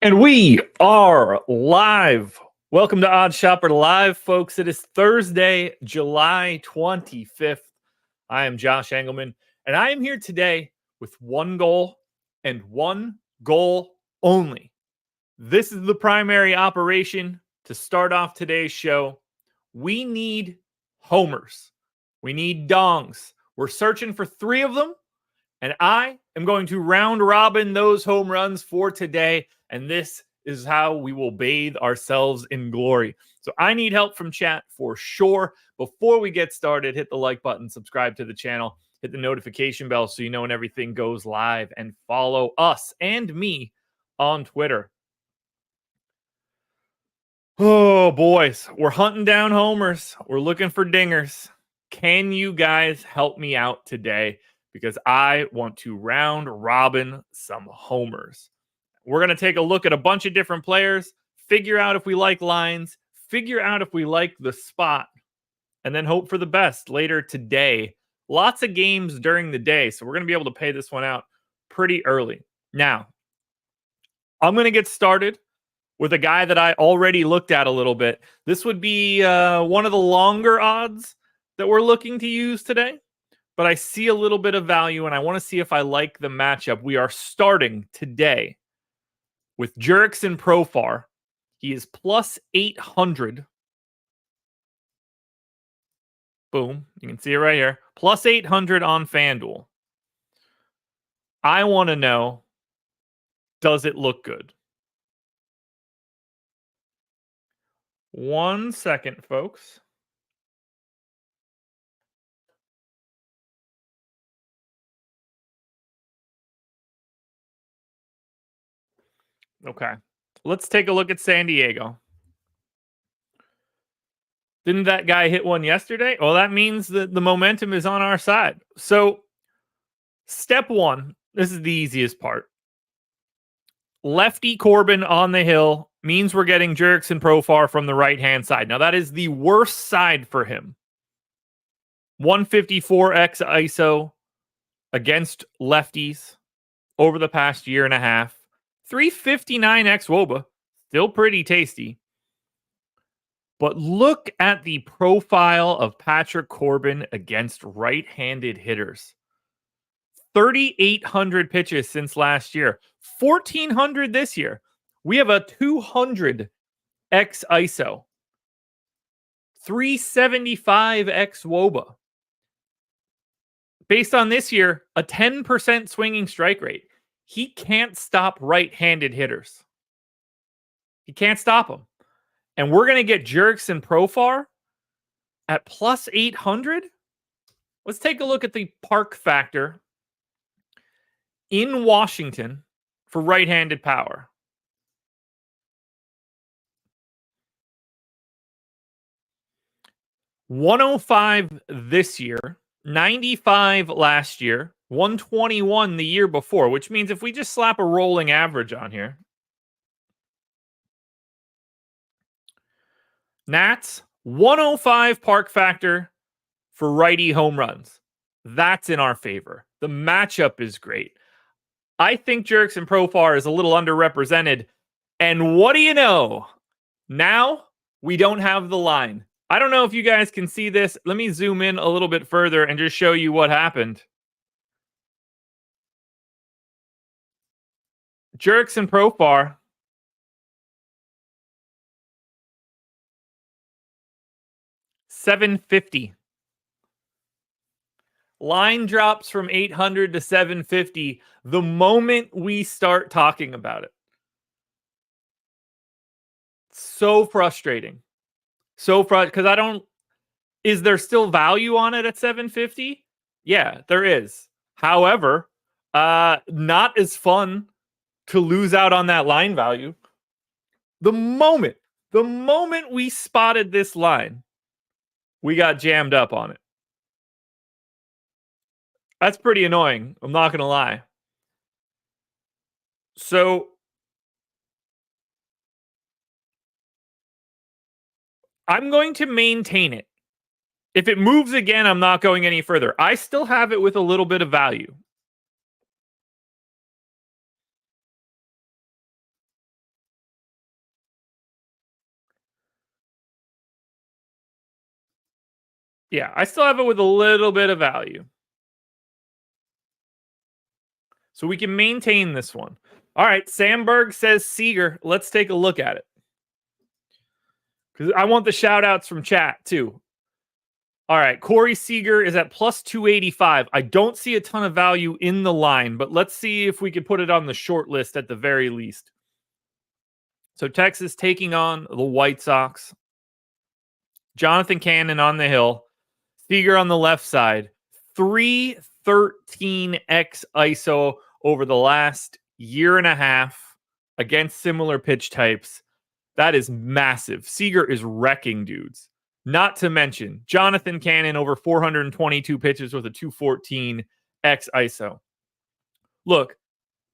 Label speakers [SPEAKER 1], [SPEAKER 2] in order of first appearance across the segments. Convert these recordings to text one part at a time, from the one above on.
[SPEAKER 1] And we are live. Welcome to OddsShopper Live, folks. It is Thursday, July 25th. I am Josh Engleman, and I am here today with one goal and one goal only. This is the primary operation to start off today's show. We need homers. We need dongs. We're searching for 3 of them, and I am going to round robin those home runs for today. And this is how we will bathe ourselves in glory. So I need help from chat for sure. Before we get started, hit the like button, subscribe to the channel, hit the notification bell so you know when everything goes live, and follow us and me on Twitter. Oh, boys, we're hunting down homers. We're looking for dingers. Can you guys help me out today? Because I want to round robin some homers. We're going to take a look at a bunch of different players, figure out if we like lines, figure out if we like the spot, and then hope for the best later today. Lots of games during the day, so we're going to be able to pay this one out pretty early. Now, I'm going to get started with a guy that I already looked at a little bit. This would be one of the longer odds that we're looking to use today, but I see a little bit of value, and I want to see if I like the matchup. We are starting today with Jurickson Profar. He is plus 800. Boom. You can see it right here. Plus 800 on FanDuel. I want to know, does it look good? 1 second, folks. Okay. Let's take a look at San Diego. Didn't that guy hit one yesterday? Well, that means that the momentum is on our side. So, step 1, this is the easiest part. Lefty Corbin on the hill means we're getting Jurickson Profar from the right-hand side. Now, that is the worst side for him. 154x ISO against lefties over the past year and a half. 359x WOBA, still pretty tasty. But look at the profile of Patrick Corbin against right-handed hitters. 3,800 pitches since last year. 1,400 this year. We have a 200x ISO. 375x WOBA. Based on this year, a 10% swinging strike rate. He can't stop right-handed hitters. He can't stop them. And we're going to get Jurickson Profar at plus 800. Let's take a look at the park factor in Washington for right-handed power. $105 this year, 95 last year, 121 the year before, which means if we just slap a rolling average on here, Nats, 105 park factor for righty home runs. That's in our favor. The matchup is great. I think Jurickson Profar is a little underrepresented. And what do you know? Now we don't have the line. I don't know if you guys can see this. Let me zoom in a little bit further and just show you what happened. Jurickson Profar. $750. Line drops from 800 to 750 the moment we start talking about it. So frustrating. So frustrating because I don't. Is there still value on it at 750? Yeah, there is. However, not as fun to lose out on that line value. The moment we spotted this line, we got jammed up on it. That's pretty annoying. I'm not going to lie. So I'm going to maintain it. If it moves again, I'm not going any further. I still have it with a little bit of value. Yeah, I still have it with a little bit of value. So we can maintain this one. All right, Sandberg says Seager. Let's take a look at it. Because I want the shout outs from chat too. All right, Corey Seager is at plus 285. I don't see a ton of value in the line, but let's see if we can put it on the short list at the very least. So Texas taking on the White Sox. Jonathan Cannon on the hill. Seager on the left side. 313x ISO over the last year and a half against similar pitch types. That is massive. Seager is wrecking dudes. Not to mention Jonathan Cannon over 422 pitches with a 214 X ISO. Look,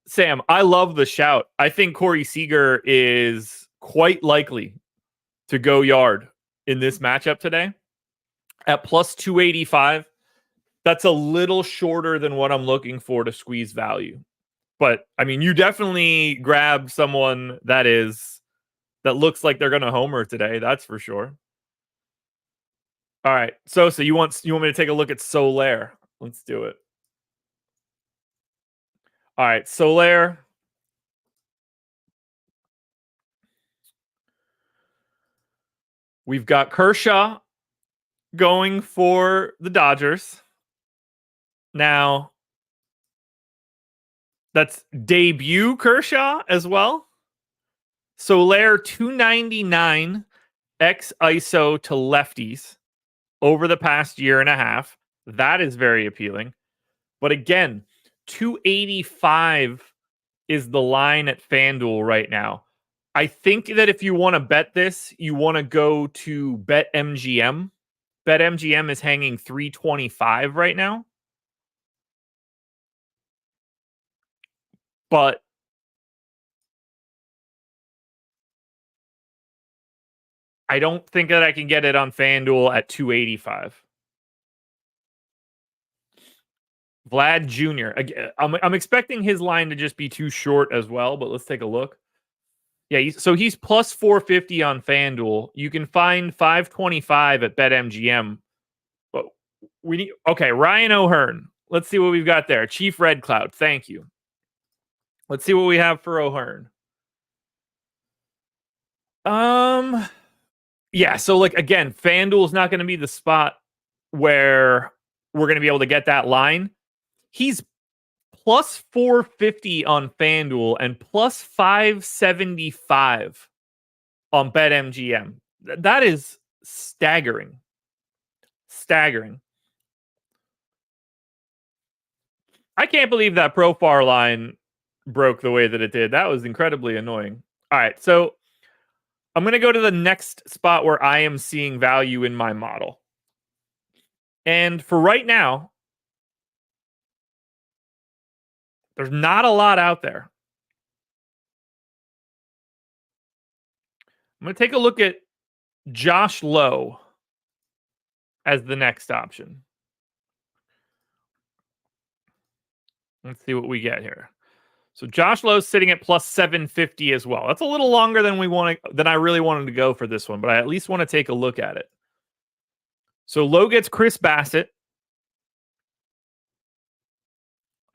[SPEAKER 1] Sam, I love the shout. I think Corey Seager is quite likely to go yard in this matchup today at plus 285. That's a little shorter than what I'm looking for to squeeze value. But I mean, you definitely grab someone that looks like they're going to homer today. That's for sure. All right. So you want me to take a look at Soler? Let's do it. All right. Soler. We've got Kershaw going for the Dodgers. Now, that's debut Kershaw as well. Soler 299 X ISO to lefties over the past year and a half. That is very appealing. But again, 285 is the line at FanDuel right now. I think that if you want to bet this, you want to go to BetMGM. BetMGM is hanging 325 right now. But I don't think that I can get it on FanDuel at 285. Vlad Jr. I'm expecting his line to just be too short as well, but let's take a look. Yeah, he's plus 450 on FanDuel. You can find 525 at BetMGM. But we need Ryan O'Hearn. Let's see what we've got there. Chief Red Cloud. Thank you. Let's see what we have for O'Hearn. Yeah, so again, FanDuel's not going to be the spot where we're going to be able to get that line. He's plus 450 on FanDuel and plus 575 on BetMGM. That is staggering. Staggering. I can't believe that Profar line broke the way that it did. That was incredibly annoying. All right, so I'm going to go to the next spot where I am seeing value in my model. And for right now, there's not a lot out there. I'm going to take a look at Josh Lowe as the next option. Let's see what we get here. So Josh Lowe's sitting at plus 750 as well. That's a little longer than I really wanted to go for this one, but I at least want to take a look at it. So Lowe gets Chris Bassett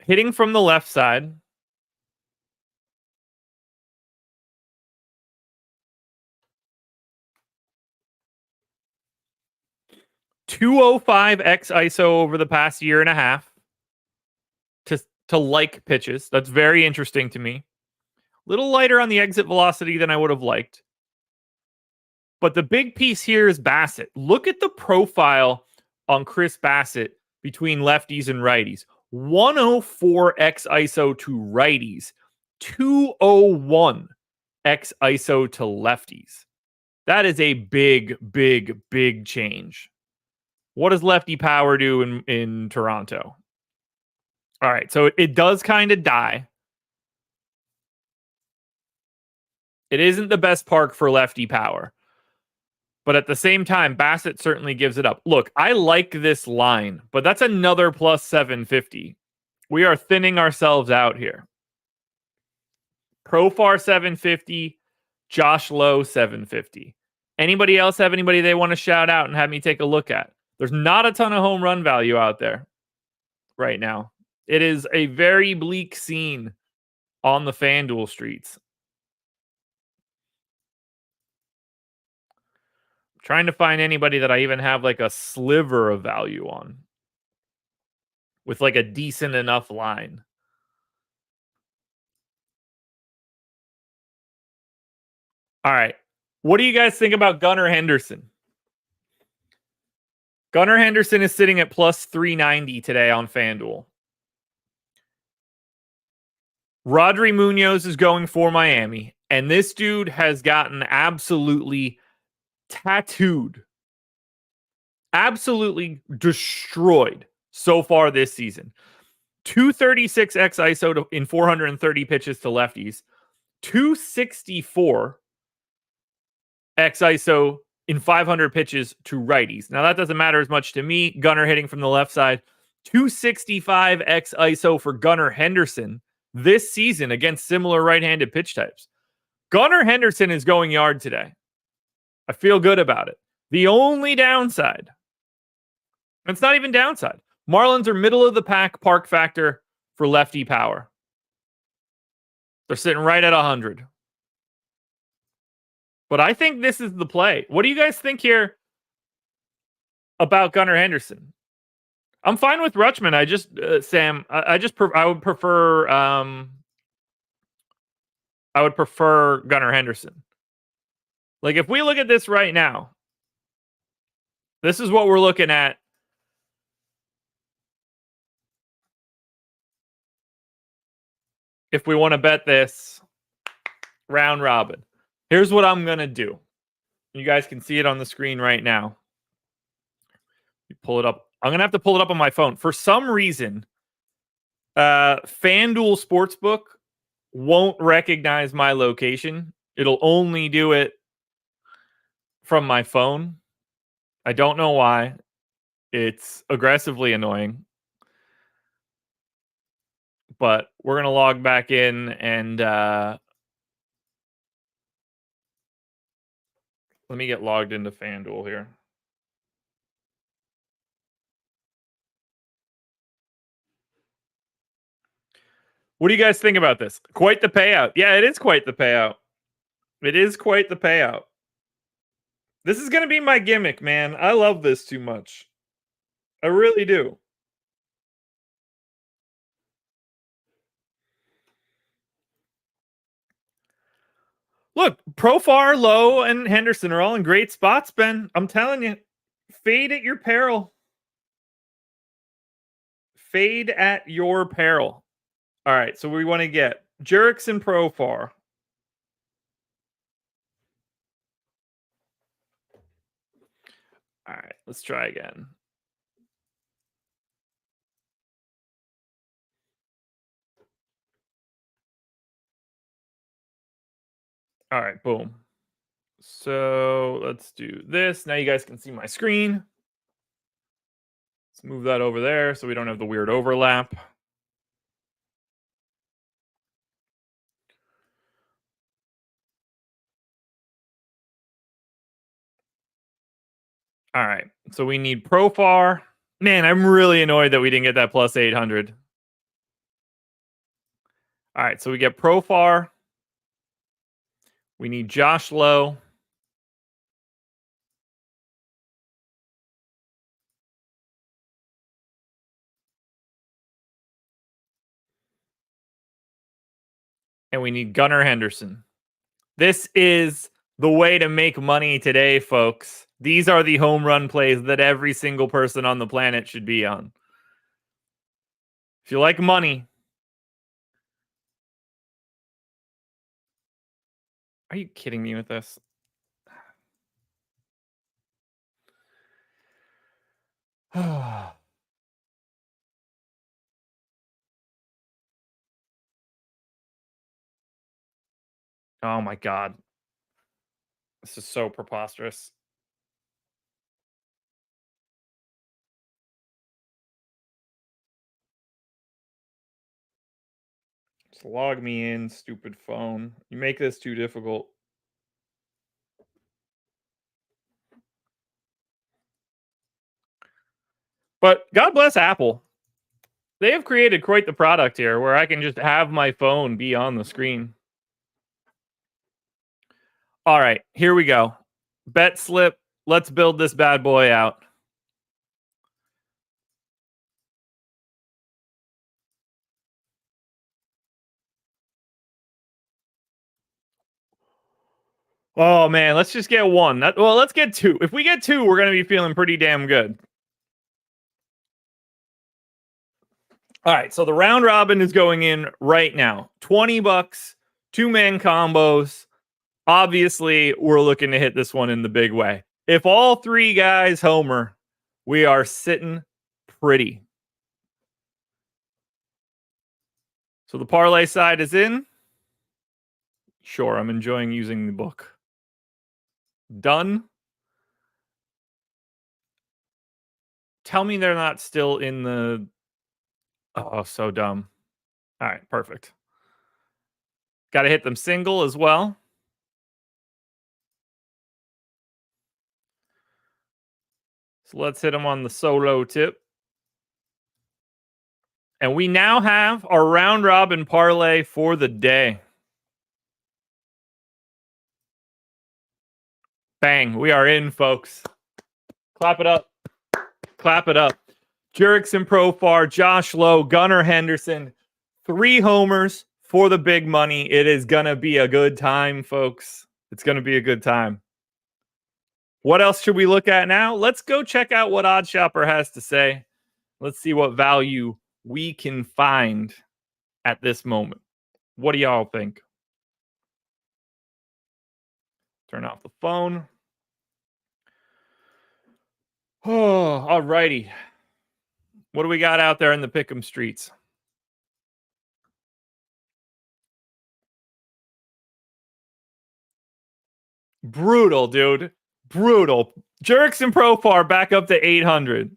[SPEAKER 1] hitting from the left side. .205 X ISO over the past year and a half to like pitches. That's very interesting to me. Little lighter on the exit velocity than I would have liked. But the big piece here is Bassett. Look at the profile on Chris Bassett between lefties and righties. 104 X ISO to righties. 201 X ISO to lefties. That is a big, big, big change. What does lefty power do in Toronto? All right, so it does kind of die. It isn't the best park for lefty power. But at the same time, Bassett certainly gives it up. Look, I like this line, but that's another plus 750. We are thinning ourselves out here. Profar 750, Josh Lowe 750. Anybody else have anybody they want to shout out and have me take a look at? There's not a ton of home run value out there right now. It is a very bleak scene on the FanDuel streets. I'm trying to find anybody that I even have like a sliver of value on with like a decent enough line. All right. What do you guys think about Gunnar Henderson? Gunnar Henderson is sitting at plus 390 today on FanDuel. Rodri Munoz is going for Miami, and this dude has gotten absolutely tattooed, absolutely destroyed so far this season. 236 x ISO in 430 pitches to lefties, 264 x ISO in 500 pitches to righties. Now, that doesn't matter as much to me. Gunnar hitting from the left side. 265 x ISO for Gunnar Henderson this season against similar right-handed pitch types. Gunnar Henderson is going yard today. I feel good about it. The only downside, it's not even downside. Marlins are middle of the pack park factor for lefty power. They're sitting right at 100. But I think this is the play. What do you guys think here about Gunnar Henderson? I'm fine with Rutschman. I just Sam. I would prefer. I would prefer Gunnar Henderson. Like if we look at this right now, this is what we're looking at. If we want to bet this round robin, here's what I'm gonna do. You guys can see it on the screen right now. You pull it up. I'm gonna have to pull it up on my phone. For some reason, FanDuel Sportsbook won't recognize my location. It'll only do it from my phone. I don't know why. It's aggressively annoying. But we're going to log back in and let me get logged into FanDuel here. What do you guys think about this? Quite the payout. Yeah, it is quite the payout. It is quite the payout. This is going to be my gimmick, man. I love this too much. I really do. Look, Profar, Lowe, and Henderson are all in great spots, Ben. I'm telling you, fade at your peril. Fade at your peril. All right, so we want to get Jerickson and Profar. All right, let's try again. All right, boom. So let's do this. Now you guys can see my screen. Let's move that over there so we don't have the weird overlap. All right, so we need Profar. Man, I'm really annoyed that we didn't get that plus 800. All right, so we get Profar. We need Josh Lowe. And we need Gunnar Henderson. This is the way to make money today, folks. These are the home run plays that every single person on the planet should be on. If you like money, are you kidding me with this? Oh my God. This is so preposterous. Just log me in, stupid phone. You make this too difficult. But God bless Apple. They have created quite the product here where I can just have my phone be on the screen. All right, here we go. Bet slip. Let's build this bad boy out. Oh man, let's just get one. Well, let's get two. If we get two, we're going to be feeling pretty damn good. All right, so the round robin is going in right now. $20, two-man combos. Obviously, we're looking to hit this one in the big way. If all three guys homer, we are sitting pretty. So the parlay side is in. Sure, I'm enjoying using the book. Done. Tell me they're not still in the... Oh, so dumb. All right, perfect. Got to hit them single as well. So let's hit them on the solo tip. And we now have our round robin parlay for the day. Bang, we are in, folks. Clap it up. Clap it up. Jurickson Profar, Josh Lowe, Gunnar Henderson, 3 homers for the big money. It is going to be a good time, folks. It's going to be a good time. What else should we look at now? Let's go check out what OddsShopper has to say. Let's see what value we can find at this moment. What do y'all think? Turn off the phone. Oh, all righty. What do we got out there in the pick'em streets? Brutal, dude. Brutal. Jurickson Profar back up to 800.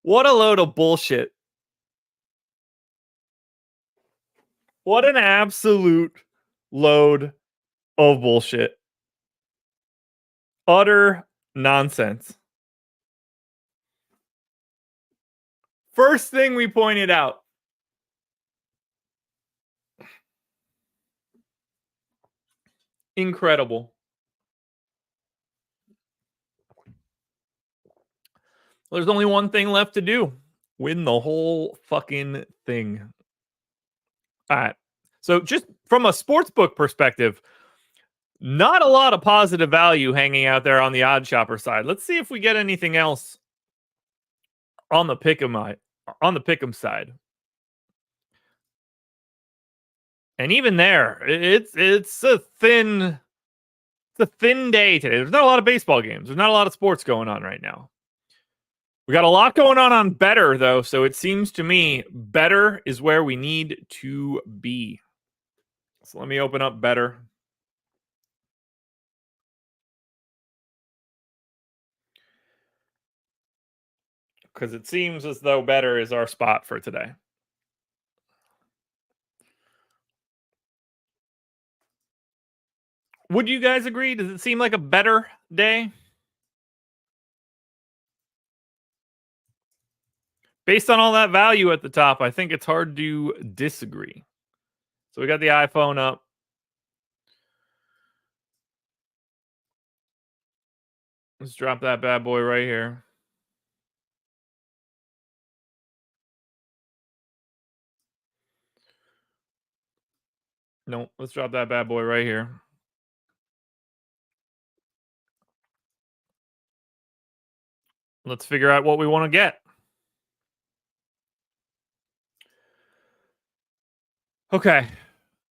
[SPEAKER 1] What a load of bullshit. What an absolute load of bullshit. Utter nonsense. First thing we pointed out. Incredible. There's only one thing left to do. Win the whole fucking thing. All right. So just from a sportsbook perspective, not a lot of positive value hanging out there on the OddsShopper side. Let's see if we get anything else on the pick'em side. And even there, it's a thin day today. There's not a lot of baseball games. There's not a lot of sports going on right now. We got a lot going on Betr, though, so it seems to me Betr is where we need to be. So let me open up Betr. Because it seems as though Betr is our spot for today. Would you guys agree? Does it seem like a better day? Based on all that value at the top, I think it's hard to disagree. So we got the iPhone up. Let's drop that bad boy right here. No, let's drop that bad boy right here. Let's figure out what we want to get. Okay.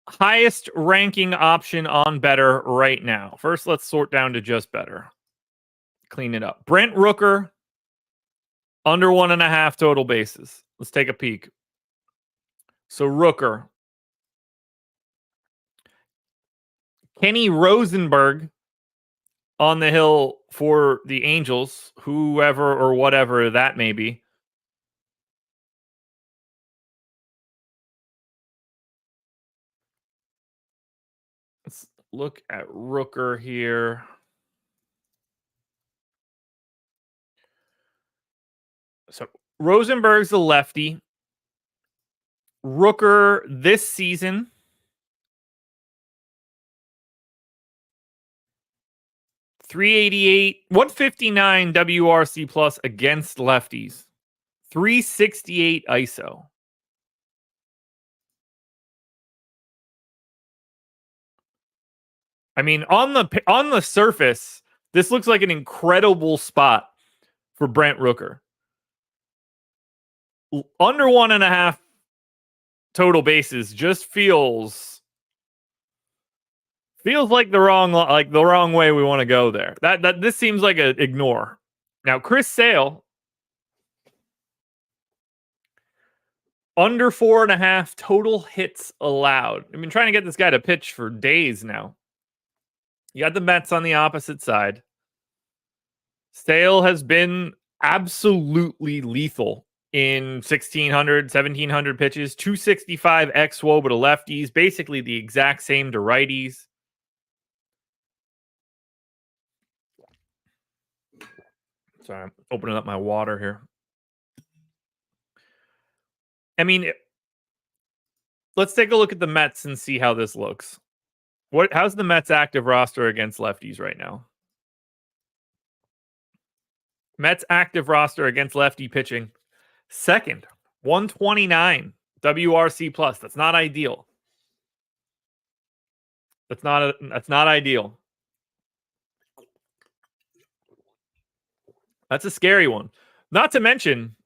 [SPEAKER 1] Highest ranking option on Betr right now. First, let's sort down to just Betr. Clean it up. Brent Rooker, under 1.5 total bases. Let's take a peek. So Rooker. Kenny Rosenberg on the hill for the Angels, whoever or whatever that may be. Let's look at Rooker here. So Rosenberg's a lefty. Rooker this season, 388, 159 WRC plus against lefties, 368 ISO. I mean, on the surface, this looks like an incredible spot for Brent Rooker. Under 1.5 total bases just feels like the wrong way we want to go there. That this seems like a ignore. Now, Chris Sale, under 4.5 total hits allowed. I've been trying to get this guy to pitch for days now. You got the Mets on the opposite side. Sale has been absolutely lethal in 1,600, 1,700 pitches, 265 xWOBA to lefties, basically the exact same to righties. Sorry, I'm opening up my water here. I mean, let's take a look at the Mets and see how this looks. How's the Mets active roster against lefties right now? Mets active roster against lefty pitching. Second, 129 WRC plus. That's not ideal. That's not ideal. That's a scary one. Not to mention,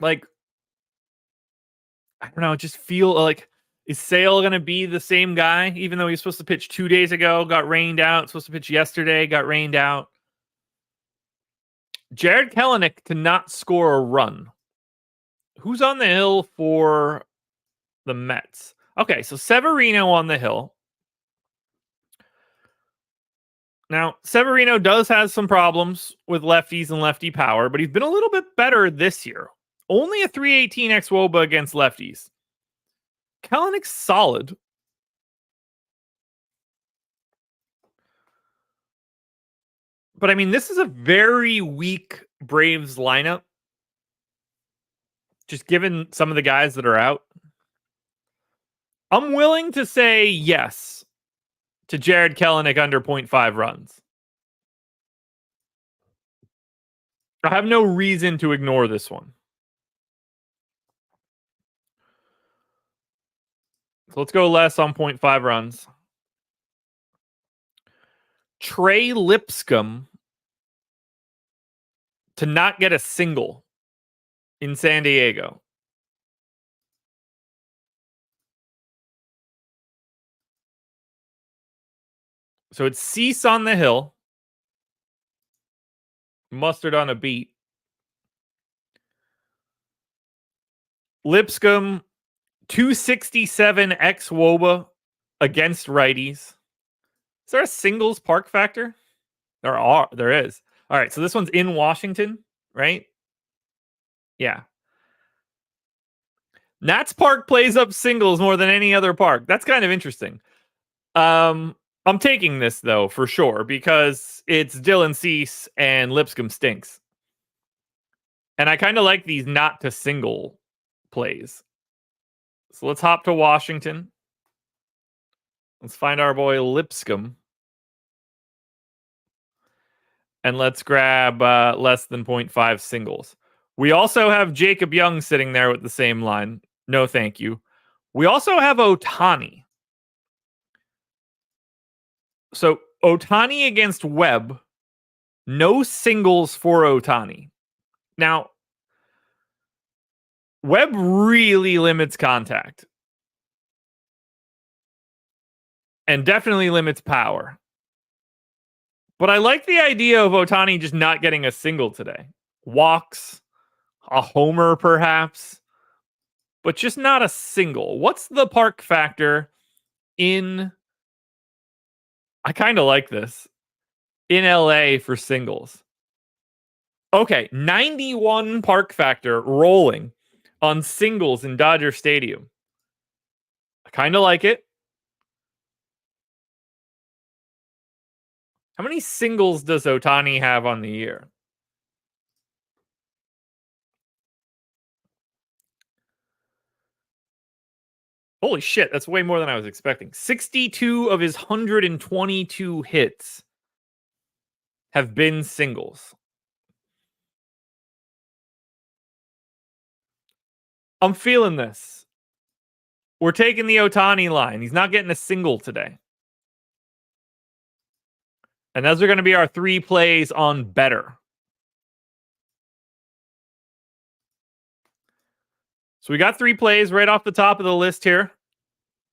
[SPEAKER 1] like, I don't know, just feel like, is Sale going to be the same guy, even though he was supposed to pitch 2 days ago, got rained out, supposed to pitch yesterday, got rained out? Jared Kelenic to not score a run. Who's on the hill for the Mets? Okay, so Severino on the hill. Now, Severino does have some problems with lefties and lefty power, but he's been a little bit better this year. Only a 318 xWOBA against lefties. Kelenic's solid. But I mean, this is a very weak Braves lineup. Just given some of the guys that are out. I'm willing to say yes to Jared Kelenic under 0.5 runs. I have no reason to ignore this one. So let's go less on 0.5 runs. Trey Lipscomb to not get a single in San Diego. So it's Cease on the hill. Mustard on a beat. Lipscomb, 267 xWOBA against righties. Is there a singles park factor? There is. All right, so this one's in Washington, right? Yeah. Nats Park plays up singles more than any other park. That's kind of interesting. I'm taking this, though, for sure, because it's Dylan Cease and Lipscomb stinks. And I kind of like these not to single plays. So let's hop to Washington. Let's find our boy Lipscomb. And let's grab less than 0.5 singles. We also have Jacob Young sitting there with the same line. No, thank you. We also have Ohtani. So Ohtani against Webb. No singles for Ohtani. Now, Webb really limits contact. And definitely limits power. But I like the idea of Ohtani just not getting a single today. Walks, a homer perhaps, but just not a single. What's the park factor in... I kind of like this. In LA for singles. Okay, 91 park factor rolling on singles in Dodger Stadium. I kind of like it. How many singles does Ohtani have on the year? Holy shit, that's way more than I was expecting. 62 of his 122 hits have been singles. I'm feeling this. We're taking the Ohtani line. He's not getting a single today. And those are going to be our 3 plays on Betr. So we got 3 plays right off the top of the list here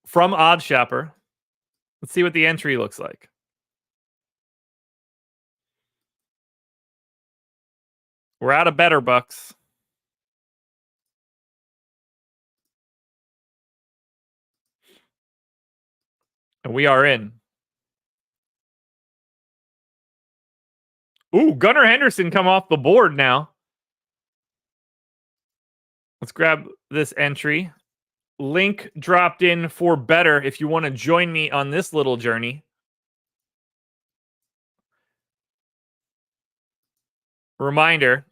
[SPEAKER 1] from OddsShopper. Let's see what the entry looks like. We're out of Betr bucks. And we are in. Ooh, Gunnar Henderson come off the board now. Let's grab this entry. Link dropped in for Betr if you want to join me on this little journey. Reminder,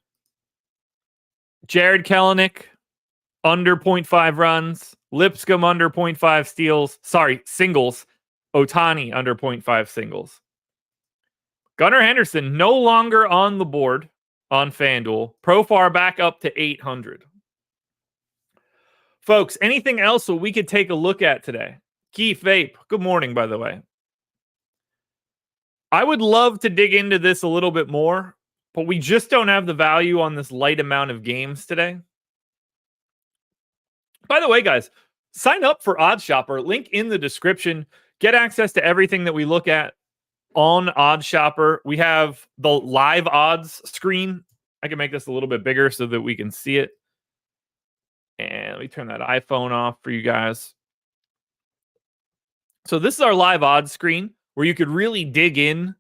[SPEAKER 1] Jared Kelenic, under 0.5 runs. Lipscomb, under 0.5 steals. Sorry, singles. Ohtani, under 0.5 singles. Gunnar Henderson, no longer on the board on FanDuel. Profar back up to 800. Folks, anything else that we could take a look at today? Keith Vape, good morning, by the way. I would love to dig into this a little bit more, but we just don't have the value on this light amount of games today. By the way, guys, sign up for OddsShopper. Link in the description. Get access to everything that we look at on OddsShopper. We have the live odds screen. I can make this a little bit bigger so that we can see it. And let me turn that iPhone off for you guys. So this is our live odds screen where you could really dig in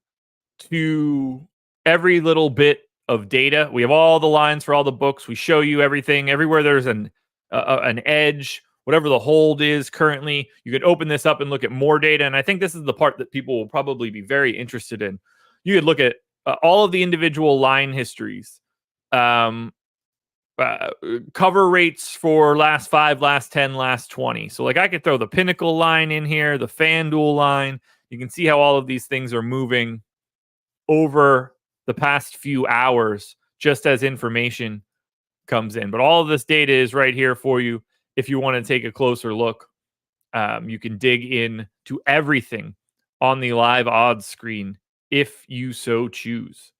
[SPEAKER 1] to every little bit of data. We have all the lines for all the books. We show you everything. Everywhere there's an edge, whatever the hold is currently, you could open this up and look at more data. And I think this is the part that people will probably be very interested in. You could look at all of the individual line histories, cover rates for last 5, last 10, last 20. So like I could throw the Pinnacle line in here, the FanDuel line. You can see how all of these things are moving over the past few hours just as information comes in. But all of this data is right here for you. If you want to take a closer look, you can dig in to everything on the live odds screen if you so choose.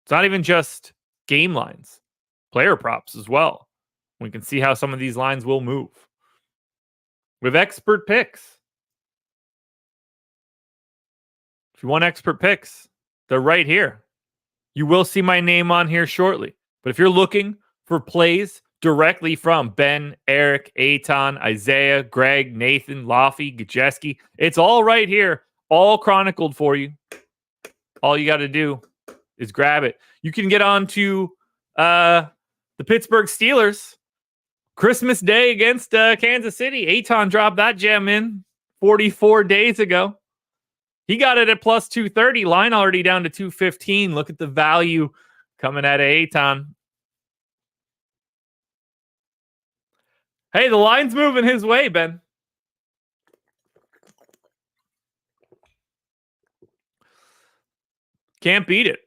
[SPEAKER 1] It's not even just game lines, player props as well. We can see how some of these lines will move. With expert picks. If you want expert picks, they're right here. You will see my name on here shortly. But if you're looking for plays directly from Ben, Eric, Eitan, Isaiah, Greg, Nathan, Laffy, Gajeski, it's all right here, all chronicled for you. All you got to do is grab it. You can get on to the Pittsburgh Steelers. Christmas Day against Kansas City. Eitan dropped that gem in 44 days ago. He got it at plus 230. Line already down to 215. Look at the value coming out of Eitan. Hey, the line's moving his way, Ben. Can't beat it.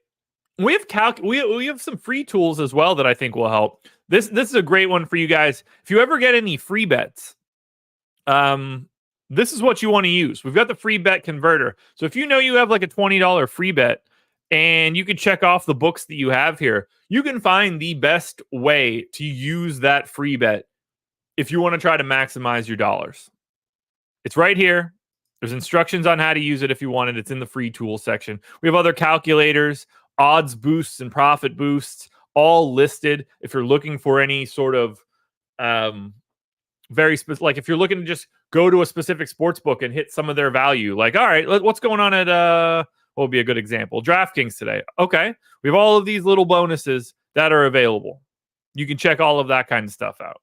[SPEAKER 1] We have we have some free tools as well that I think will help. This is a great one for you guys. If you ever get any free bets, this is what you want to use. We've got the free bet converter. So if you know you have like a $20 free bet and you can check off the books that you have here, you can find the best way to use that free bet if you want to try to maximize your dollars. It's right here. There's instructions on how to use it if you want it. It's in the free tools section. We have other calculators, odds boosts and profit boosts, all listed if you're looking for any sort of very specific, like if you're looking to just go to a specific sports book and hit some of their value, like, all right, what's going on at what would be a good example? DraftKings today. Okay, we have all of these little bonuses that are available. You can check all of that kind of stuff out.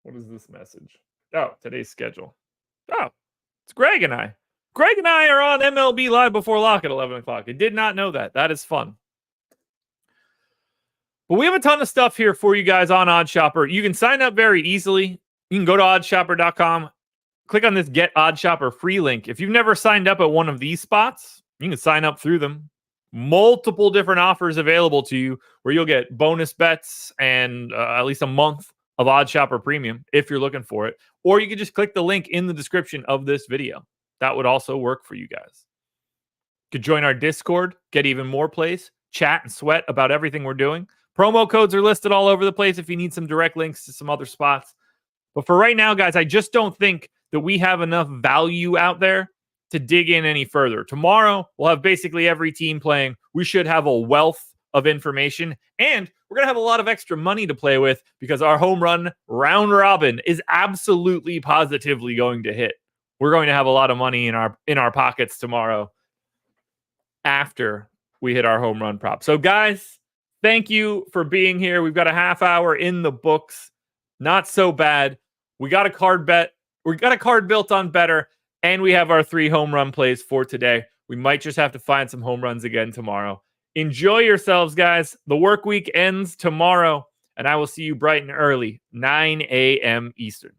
[SPEAKER 1] What is this message? Oh, today's schedule. Oh, it's Greg and I. Greg and I are on MLB Live Before Lock at 11 o'clock. I did not know that. That is fun. But we have a ton of stuff here for you guys on OddsShopper. You can sign up very easily. You can go to OddsShopper.com, click on this Get OddsShopper free link. If you've never signed up at one of these spots, you can sign up through them. Multiple different offers available to you where you'll get bonus bets and at least a month of OddsShopper Premium if you're looking for it. Or you can just click the link in the description of this video. That would also work for you guys. You could join our Discord, get even more plays, chat and sweat about everything we're doing. Promo codes are listed all over the place if you need some direct links to some other spots. But for right now, guys, I just don't think that we have enough value out there to dig in any further. Tomorrow, we'll have basically every team playing. We should have a wealth of information, and we're going to have a lot of extra money to play with because our home run round robin is absolutely positively going to hit. We're going to have a lot of money in our pockets tomorrow after we hit our home run prop. So guys, thank you for being here. We've got a half hour in the books. Not so bad. We got a card bet. We got a card built on Betr, and we have our 3 home run plays for today. We might just have to find some home runs again tomorrow. Enjoy yourselves, guys. The work week ends tomorrow, and I will see you bright and early, 9 a.m. Eastern.